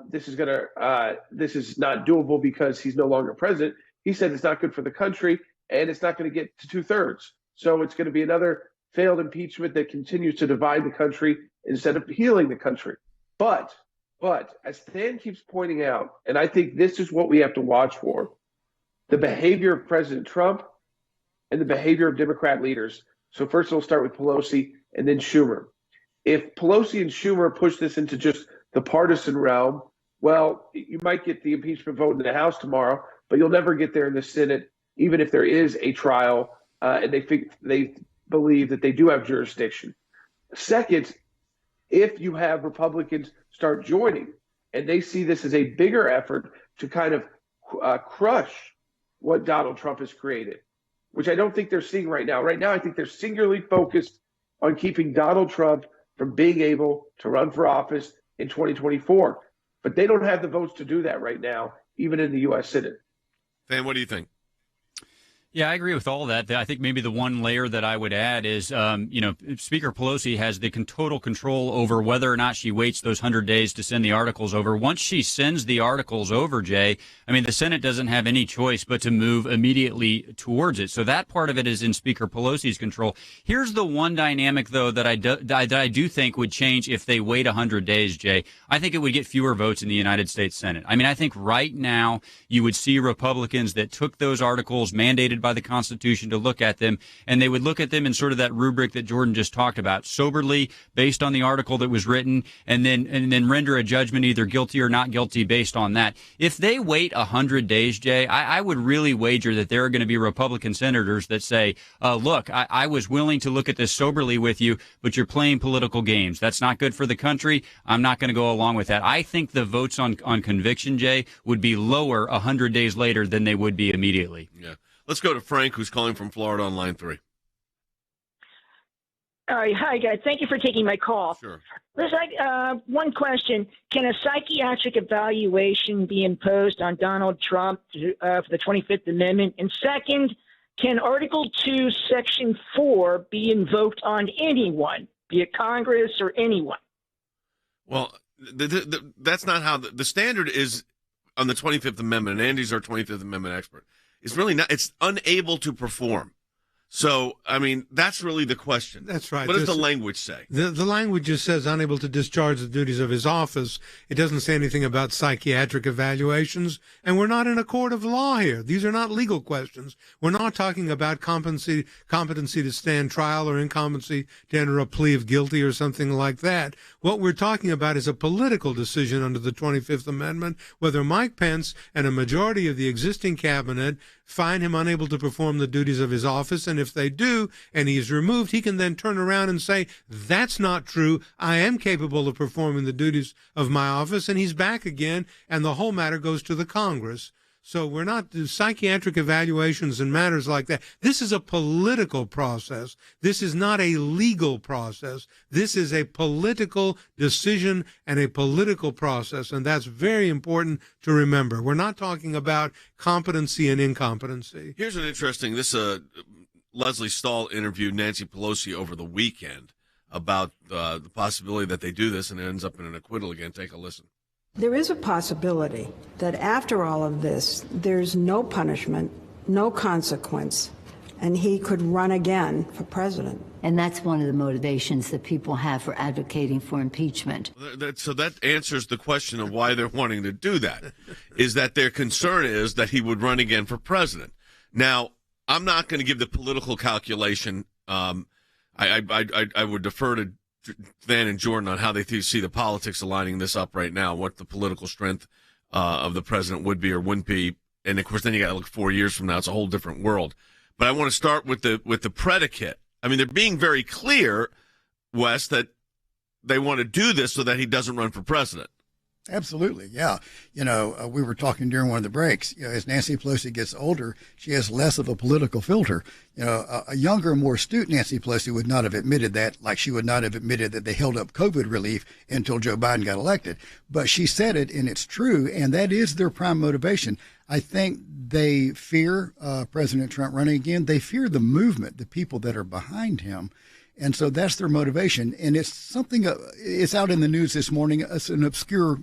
this is not doable because he's no longer president. He said it's not good for the country and it's not going to get to 2/3. So it's going to be another failed impeachment that continues to divide the country instead of healing the country. But as Stan keeps pointing out, and I think this is what we have to watch for, the behavior of President Trump and the behavior of Democrat leaders. So first we'll start with Pelosi and then Schumer. If Pelosi and Schumer push this into just the partisan realm, well, you might get the impeachment vote in the House tomorrow, but you'll never get there in the Senate, even if there is a trial and they believe that they do have jurisdiction. Second, if you have Republicans start joining and they see this as a bigger effort to kind of crush what Donald Trump has created, which I don't think they're seeing right now. Right now, I think they're singularly focused on keeping Donald Trump from being able to run for office in 2024. But they don't have the votes to do that right now, even in the U.S. Senate. Van, what do you think? Yeah, I agree with all that. I think maybe the one layer that I would add is, Speaker Pelosi has the total control over whether or not she waits those 100 days to send the articles over. Once she sends the articles over, Jay, I mean, the Senate doesn't have any choice but to move immediately towards it. So that part of it is in Speaker Pelosi's control. Here's the one dynamic, though, that I do think would change if they wait 100 days, Jay. I think it would get fewer votes in the United States Senate. I mean, I think right now you would see Republicans that took those articles mandated by the Constitution to look at them, and they would look at them in sort of that rubric that Jordan just talked about, soberly based on the article that was written, and then render a judgment either guilty or not guilty based on that. If they wait 100 days, Jay, I would really wager that there are going to be Republican senators that say, look, I was willing to look at this soberly with you, but you're playing political games. That's not good for the country. I'm not going to go along with that. I think the votes on conviction, Jay, would be lower 100 days later than they would be immediately. Yeah. Let's go to Frank, who's calling from Florida on line 3. Hi, guys. Thank you for taking my call. Sure. Listen, one question. Can a psychiatric evaluation be imposed on Donald Trump for the 25th Amendment? And second, can Article 2, Section 4 be invoked on anyone, be it Congress or anyone? Well, that's not how the standard is on the 25th Amendment, and Andy's our 25th Amendment expert. It's really not. It's unable to perform. So, I mean, that's really the question. That's right. What does the language say? The language just says unable to discharge the duties of his office. It doesn't say anything about psychiatric evaluations. And we're not in a court of law here. These are not legal questions. We're not talking about competency to stand trial or incompetency to enter a plea of guilty or something like that. What we're talking about is a political decision under the 25th Amendment, whether Mike Pence and a majority of the existing cabinet find him unable to perform the duties of his office, and if they do, and he's removed, he can then turn around and say, that's not true, I am capable of performing the duties of my office, and he's back again, and the whole matter goes to the Congress. So we're not psychiatric evaluations and matters like that. This is a political process. This is not a legal process. This is a political decision and a political process, and that's very important to remember. We're not talking about competency and incompetency. Here's an interesting, Leslie Stahl interviewed Nancy Pelosi over the weekend about the possibility that they do this and it ends up in an acquittal again. Take a listen. There is a possibility that after all of this, there's no punishment, no consequence, and he could run again for president. And that's one of the motivations that people have for advocating for impeachment. So that answers the question of why they're wanting to do that, is that their concern is that he would run again for president. Now, I'm not going to give the political calculation. I would defer to Van and Jordan on how they see the politics aligning this up right now, what the political strength of the president would be or wouldn't be. And, of course, then you got to look 4 years from now. It's a whole different world. But I want to start with the predicate. I mean, they're being very clear, Wes, that they want to do this so that he doesn't run for president. Absolutely, yeah. We were talking during one of the breaks. As Nancy Pelosi gets older, she has less of a political filter. A younger, more astute Nancy Pelosi would not have admitted that, like she would not have admitted that they held up COVID relief until Joe Biden got elected. But she said it, and it's true, and that is their prime motivation. I think they fear President Trump running again. They fear the movement, the people that are behind him. And so that's their motivation. And it's something, it's out in the news this morning. It's an obscure,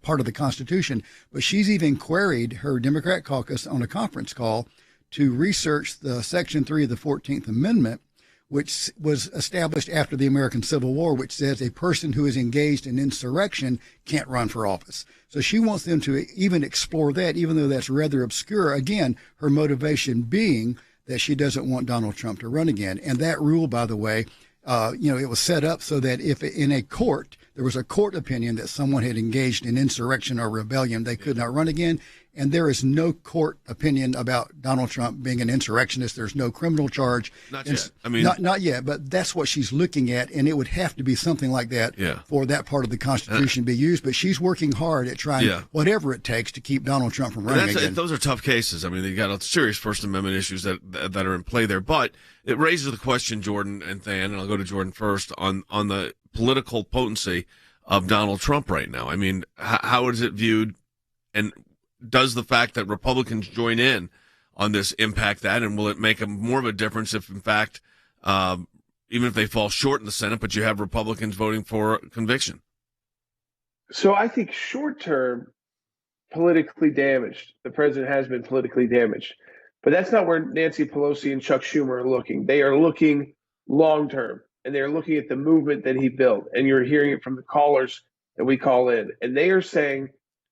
part of the Constitution. But she's even queried her Democrat caucus on a conference call to research the Section 3 of the 14th Amendment, which was established after the American Civil War, which says a person who is engaged in insurrection can't run for office. So she wants them to even explore that, even though that's rather obscure. Again, her motivation being that she doesn't want Donald Trump to run again. And that rule, by the way, it was set up so that if in a court, there was a court opinion that someone had engaged in insurrection or rebellion, they could not run again. And there is no court opinion about Donald Trump being an insurrectionist. There's no criminal charge. Not yet. Not yet, but that's what she's looking at. And it would have to be something like that for that part of the Constitution to be used. But she's working hard at trying whatever it takes to keep Donald Trump from running again. Those are tough cases. I mean, they got serious First Amendment issues that are in play there. But it raises the question, Jordan and Than, and I'll go to Jordan first, on the political potency of Donald Trump right now. I mean, how is it viewed, and does the fact that Republicans join in on this impact that, and will it make more of a difference if, in fact, even if they fall short in the Senate, but you have Republicans voting for conviction? So I think short term, politically damaged. The president has been politically damaged. But that's not where Nancy Pelosi and Chuck Schumer are looking. They are looking long term, and they're looking at the movement that he built. And you're hearing it from the callers that we call in. And they are saying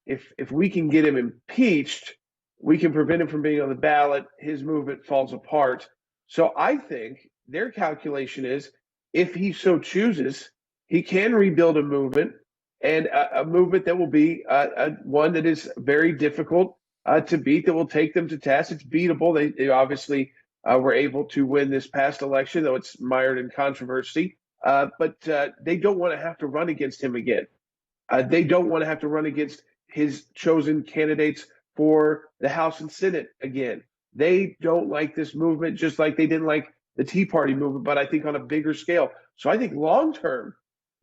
if we can get him impeached, we can prevent him from being on the ballot. His movement falls apart. So I think their calculation is if he so chooses, he can rebuild a movement, and a movement that will be one that is very difficult to beat, that will take them to task. It's beatable. They obviously were able to win this past election, though it's mired in controversy. But they don't want to have to run against him again. They don't want to have to run against his chosen candidates for the House and Senate again. They don't like this movement, just like they didn't like the Tea Party movement, but I think on a bigger scale. So I think long term,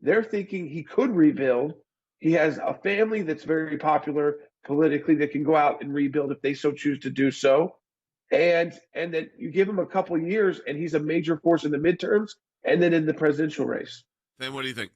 they're thinking he could rebuild. He has a family that's very popular politically that can go out and rebuild if they so choose to do so. And that you give him a couple of years and he's a major force in the midterms and then in the presidential race. Then what do you think?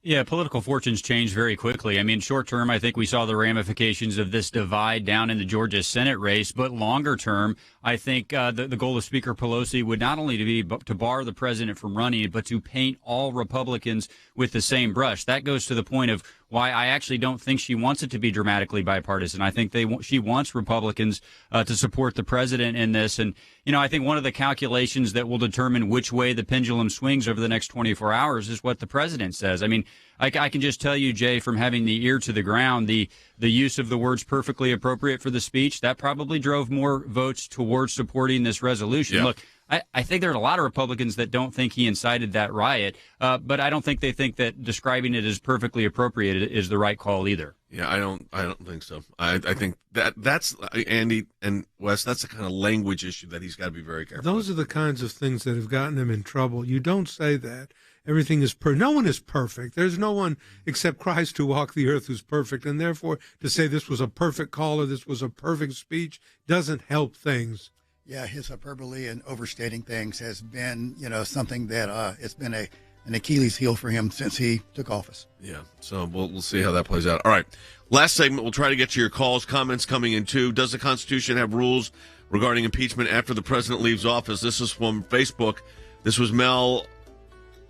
Yeah, political fortunes change very quickly. I mean, short term, I think we saw the ramifications of this divide down in the Georgia Senate race. But longer term, I think the goal of Speaker Pelosi would not only be to bar the president from running, but to paint all Republicans with the same brush. That goes to the point of why I actually don't think she wants it to be dramatically bipartisan. I think she wants Republicans to support the president in this. And, you know, I think one of the calculations that will determine which way the pendulum swings over the next 24 hours is what the president says. I mean, I can just tell you, Jay, from having the ear to the ground, the use of the words perfectly appropriate for the speech, that probably drove more votes towards supporting this resolution. Yeah. Look, I think there are a lot of Republicans that don't think he incited that riot, but I don't think they think that describing it as perfectly appropriate is the right call either. Yeah, I don't think so. I think that's Andy and Wes. That's the kind of language issue that he's got to be very careful. Those are the kinds of things that have gotten him in trouble. You don't say that. Everything is no one is perfect. There's no one except Christ who walked the earth who's perfect, and therefore to say this was a perfect call or this was a perfect speech doesn't help things. Yeah, his hyperbole and overstating things has been, something that it's been an Achilles heel for him since he took office. Yeah, so we'll see how that plays out. All right, last segment, we'll try to get to your calls, comments coming in too. Does the Constitution have rules regarding impeachment after the president leaves office? This is from Facebook. This was Mel.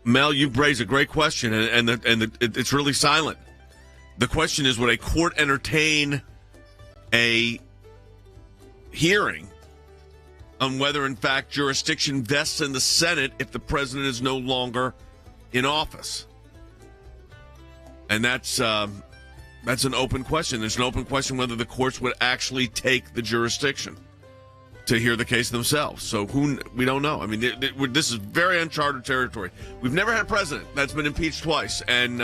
Mel, you've raised a great question, and it's really silent. The question is, would a court entertain a hearing on whether, in fact, jurisdiction vests in the Senate if the president is no longer in office? And that's an open question. There's an open question whether the courts would actually take the jurisdiction to hear the case themselves. So we don't know. I mean, this is very uncharted territory. We've never had a president that's been impeached twice. And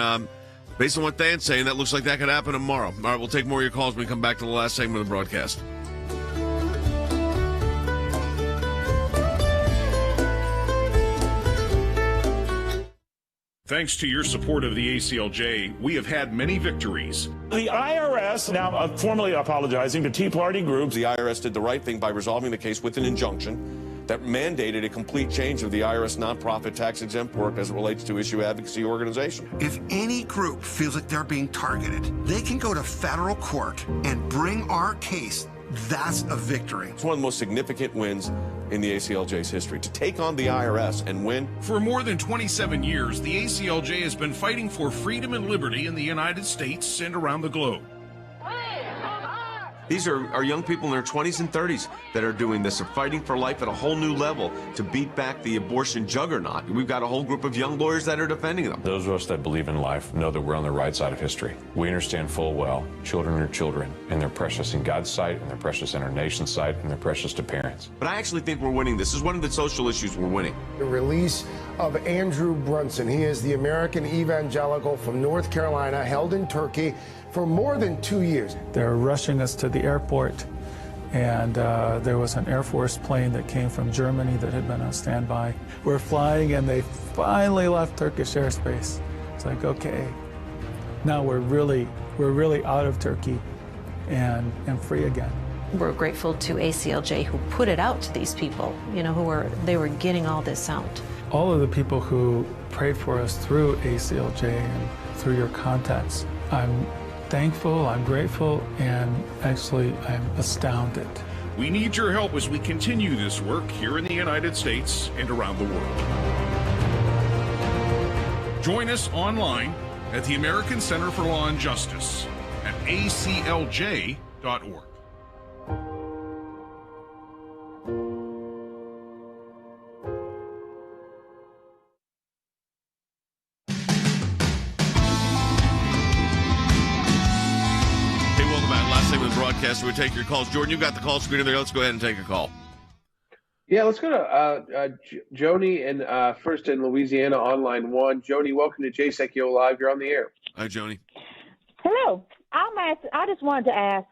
based on what Dan's saying, that looks like that could happen tomorrow. All right, we'll take more of your calls when we come back to the last segment of the broadcast. Thanks to your support of the ACLJ, we have had many victories. The IRS now formally apologizing to Tea Party groups. The IRS did the right thing by resolving the case with an injunction that mandated a complete change of the IRS nonprofit tax-exempt work as it relates to issue advocacy organization. If any group feels like they're being targeted, they can go to federal court and bring our case. That's a victory. It's one of the most significant wins in the ACLJ's history, to take on the IRS and win. For more than 27 years, the ACLJ has been fighting for freedom and liberty in the United States and around the globe. These are young people in their 20s and 30s that are doing this. They're fighting for life at a whole new level to beat back the abortion juggernaut. We've got a whole group of young lawyers that are defending them. Those of us that believe in life know that we're on the right side of history. We understand full well children are children, and they're precious in God's sight, and they're precious in our nation's sight, and they're precious to parents. But I actually think we're winning. This is one of the social issues we're winning. The release of Andrew Brunson. He is the American evangelical from North Carolina, held in Turkey for more than 2 years. They're rushing us to the airport, and there was an Air Force plane that came from Germany that had been on standby. We're flying, and they finally left Turkish airspace. It's like, okay, now we're really out of Turkey and free again. we're grateful to ACLJ who put it out to these people, they were getting all this out. All of the people who prayed for us through ACLJ and through your contacts, I'm thankful, I'm grateful, and actually I'm astounded. We need your help as we continue this work here in the United States and around the world. Join us online at the American Center for Law and Justice at aclj.org. Broadcast. We take your calls. Jordan, you got the call screener there. Let's go ahead and take a call. Yeah, let's go to Joni and first in Louisiana on line 1. Joni, welcome to JSECO Live. You're on the air. Hi, Joni. Hello. I just wanted to ask,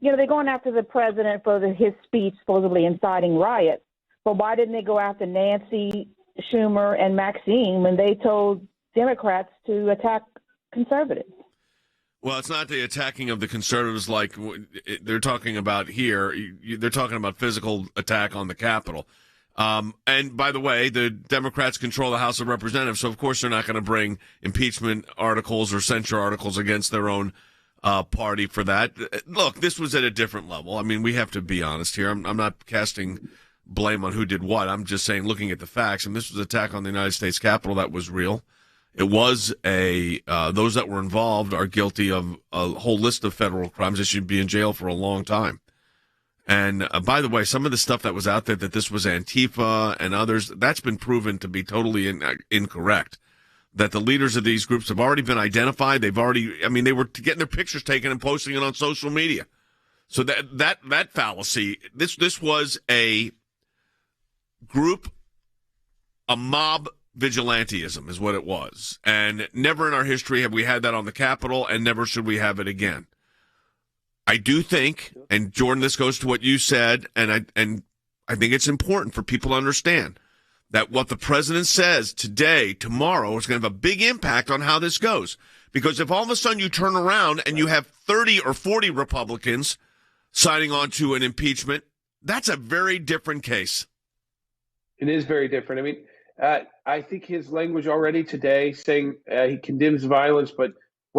they're going after the president for his speech supposedly inciting riots, but why didn't they go after Nancy, Schumer, and Maxine when they told Democrats to attack conservatives? Well, it's not the attacking of the conservatives like they're talking about here. They're talking about physical attack on the Capitol. And by the way, the Democrats control the House of Representatives, so of course they're not going to bring impeachment articles or censure articles against their own party for that. Look, this was at a different level. I mean, we have to be honest here. I'm not casting blame on who did what. I'm just saying, looking at the facts, and this was an attack on the United States Capitol that was real. It was those that were involved are guilty of a whole list of federal crimes. They should be in jail for a long time. And by the way, some of the stuff that was out there that this was Antifa and others, that's been proven to be totally incorrect. That the leaders of these groups have already been identified. They were getting their pictures taken and posting it on social media. So that fallacy, this was a group, a mob vigilantism is what it was. And never in our history have we had that on the Capitol, and never should we have it again. I do think, and Jordan, this goes to what you said, and I think it's important for people to understand that what the president says today, tomorrow, is going to have a big impact on how this goes. Because if all of a sudden you turn around and you have 30 or 40 Republicans signing on to an impeachment, that's a very different case. It is very different. I mean, I think his language already today saying he condemns violence, but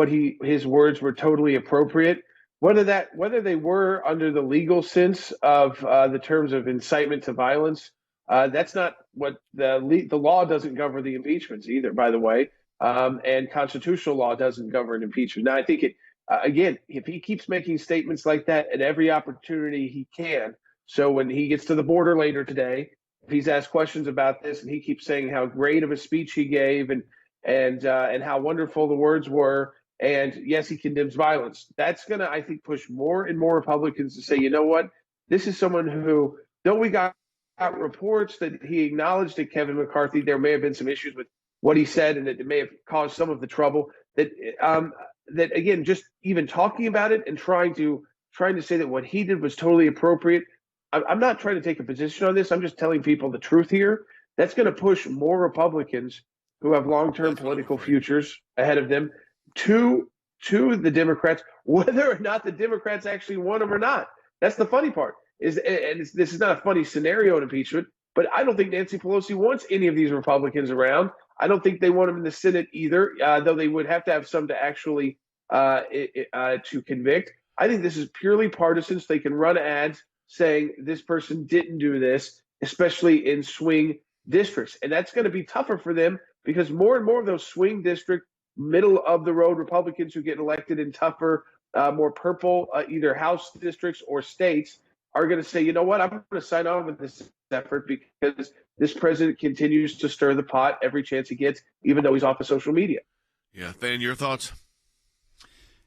his words were totally appropriate. Whether they were under the legal sense of the terms of incitement to violence, that's not what the law doesn't govern the impeachments either, by the way, and constitutional law doesn't govern impeachment. Now, I think again, if he keeps making statements like that at every opportunity he can, so when he gets to the border later today, if he's asked questions about this and he keeps saying how great of a speech he gave and how wonderful the words were, and yes, he condemns violence, that's going to, I think, push more and more Republicans to say, you know what, this is someone who, though we got reports that he acknowledged that Kevin McCarthy, there may have been some issues with what he said and that it may have caused some of the trouble, that again, just even talking about it and trying to say that what he did was totally appropriate. I'm not trying to take a position on this. I'm just telling people the truth here. That's going to push more Republicans who have long-term political futures ahead of them to the Democrats, whether or not the Democrats actually want them or not. That's the funny part. This is not a funny scenario in impeachment, but I don't think Nancy Pelosi wants any of these Republicans around. I don't think they want them in the Senate either, though they would have to have some to actually to convict. I think this is purely partisan, so they can run ads saying this person didn't do this, especially in swing districts. And that's going to be tougher for them because more and more of those swing district, middle-of-the-road Republicans who get elected in tougher, more purple, either House districts or states are going to say, you know what, I'm going to sign on with this effort because this president continues to stir the pot every chance he gets, even though he's off of social media. Yeah. Than, your thoughts?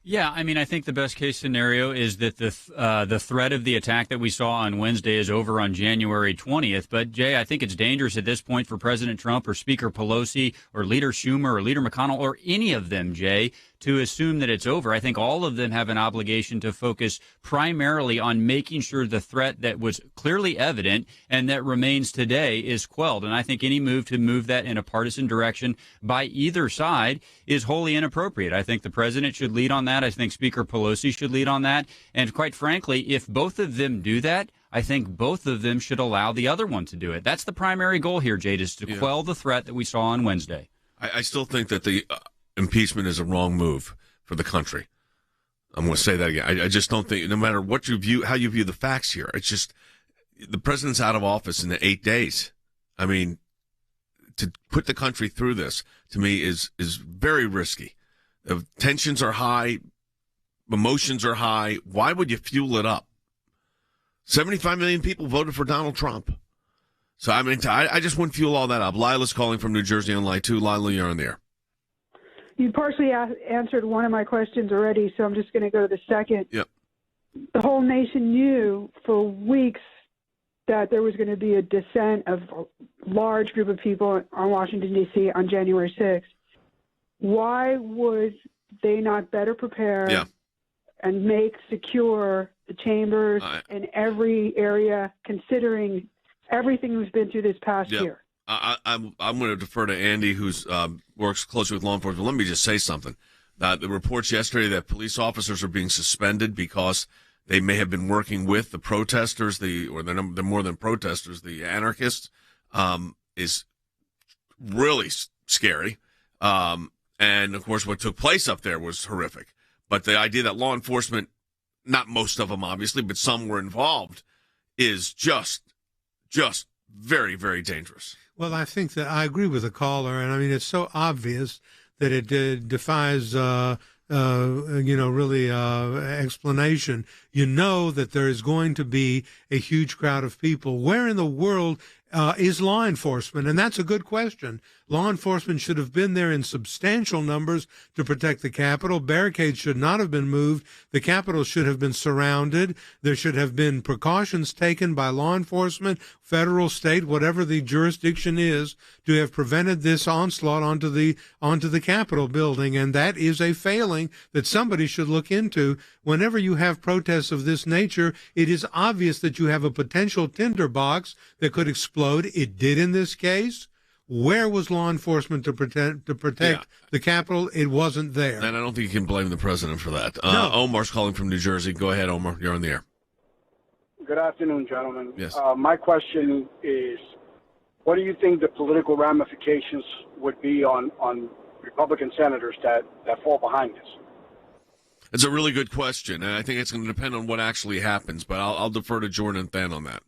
Yeah, I mean, I think the best case scenario is that the threat of the attack that we saw on Wednesday is over on January 20th. But, Jay, I think it's dangerous at this point for President Trump or Speaker Pelosi or Leader Schumer or Leader McConnell or any of them, Jay, to assume that it's over. I think all of them have an obligation to focus primarily on making sure the threat that was clearly evident and that remains today is quelled. And I think any move to move that in a partisan direction by either side is wholly inappropriate. I think the president should lead on that. I think Speaker Pelosi should lead on that. And quite frankly, if both of them do that, I think both of them should allow the other one to do it. That's the primary goal here, Jade, is to quell the threat that we saw on Wednesday. I still think that the impeachment is a wrong move for the country. I'm going to say that again. I just don't think, no matter what you view, how you view the facts here, it's just the president's out of office in the 8 days. I mean, to put the country through this, to me, is very risky. The tensions are high. Emotions are high. Why would you fuel it up? 75 million people voted for Donald Trump. So, I mean, I just wouldn't fuel all that up. Lila's calling from New Jersey on line 2. Lila, you're on there. You partially answered one of my questions already, so I'm just going to go to the second. Yep. The whole nation knew for weeks that there was going to be a dissent of a large group of people on Washington, D.C. on January 6th. Why would they not better prepare and make secure the chambers in every area, considering everything we've been through this past year? I'm going to defer to Andy, who's works closely with law enforcement. Let me just say something. The reports yesterday that police officers are being suspended because they may have been working with the protesters, they're more than protesters, the anarchists, is really scary. And, of course, what took place up there was horrific. But the idea that law enforcement, not most of them, obviously, but some were involved, is just very, very dangerous. Well, I think that I agree with the caller, and I mean, it's so obvious that it defies, explanation. You know that there is going to be a huge crowd of people. Where in the world is law enforcement? And that's a good question. Law enforcement should have been there in substantial numbers to protect the Capitol. Barricades should not have been moved. The Capitol should have been surrounded. There should have been precautions taken by law enforcement, federal, state, whatever the jurisdiction is, to have prevented this onslaught onto the Capitol building. And that is a failing that somebody should look into. Whenever you have protests of this nature, it is obvious that you have a potential tinderbox that could explode. It did in this case. Where was law enforcement to protect the Capitol? It wasn't there. And I don't think you can blame the president for that. No. Omar's calling from New Jersey. Go ahead, Omar. You're on the air. Good afternoon, gentlemen. Yes. My question is, what do you think the political ramifications would be on Republican senators that fall behind this? It's a really good question, and I think it's going to depend on what actually happens, but I'll defer to Jordan and Than on that.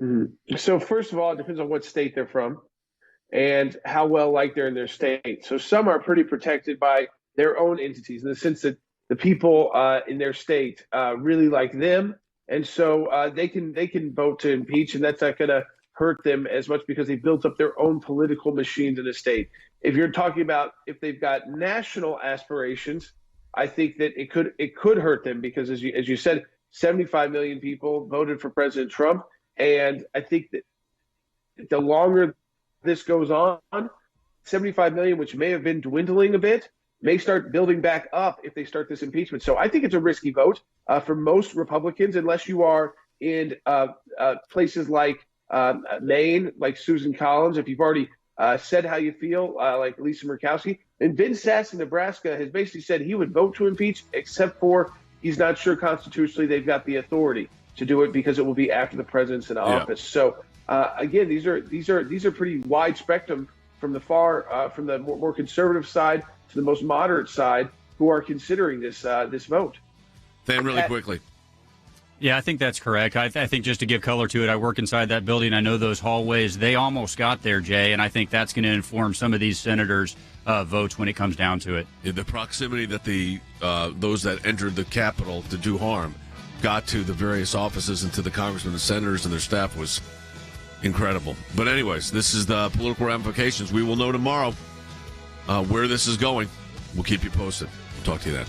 Mm-hmm. So first of all, it depends on what state they're from and how well liked they're in their state. So some are pretty protected by their own entities in the sense that the people in their state really like them, and so they can vote to impeach, and that's not going to hurt them as much because they built up their own political machines in the state. If you're talking about if they've got national aspirations, I think that it could hurt them because as you said, 75 million people voted for President Trump, and I think that the longer this goes on, 75 million, which may have been dwindling a bit, may start building back up if they start this impeachment. So I think it's a risky vote for most Republicans, unless you are in places like Maine, like Susan Collins, if you've already said how you feel, like Lisa Murkowski. And Vince Sass in Nebraska has basically said he would vote to impeach, except for he's not sure constitutionally they've got the authority to do it because it will be after the president's in office. So again, these are pretty wide spectrum from the from the more conservative side to the most moderate side who are considering this vote. Than, really quickly. Yeah, I think that's correct. I think just to give color to it, I work inside that building. I know those hallways. They almost got there, Jay, and I think that's going to inform some of these senators' votes when it comes down to it. The proximity that those that entered the Capitol to do harm got to the various offices and to the congressmen and senators and their staff was incredible. But anyways, this is the political ramifications. We will know tomorrow where this is going. We'll keep you posted. We'll talk to you then.